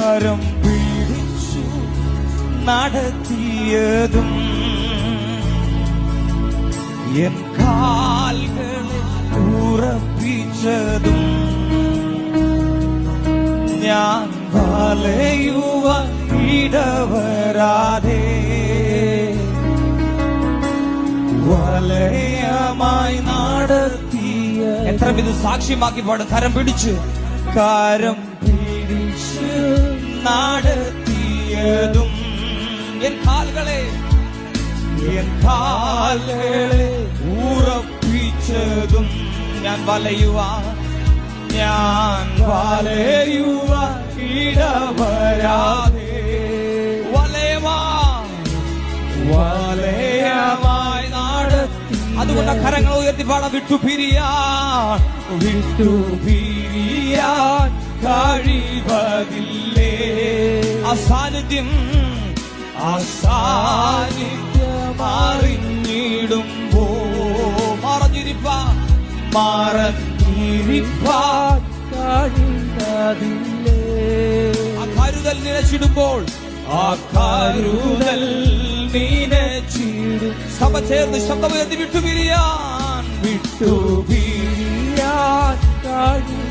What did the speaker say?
കരം പിടിച്ചു നടത്തിയതും എൻ കാൽകളെ ഉറപ്പിച്ചതും ഞാൻ വലയുവാൻ ഇടവരാതെ വലയമായി നടത്തിയ. എത്ര ഇത് സാക്ഷ്യമാക്കി പാടും. കരം പിടിച്ച് നടത്തിയതും എൻ കാലുകളെ ഉറപ്പിച്ചതും ഞാൻ വലയുവാൻ ഇടവരാതെ വലയമായി നടത്തി. അതുകൊണ്ട് കരങ്ങൾ ഉയർത്തി പാടാം. വിട്ടുപിരിയാൻ കഴിവതില്ലേ. അസാന്നിധ്യം അറിഞ്ഞിടുമ്പോ മറഞ്ഞിരിപ്പാൻ കഴിവതില്ലേ. ആ കരുതൽ നിലച്ചിടുമ്പോൾ സഭ ചേർന്ന് ശബ്ദമുയർത്തി വിട്ടുപിരിയാൻ കഴിയും.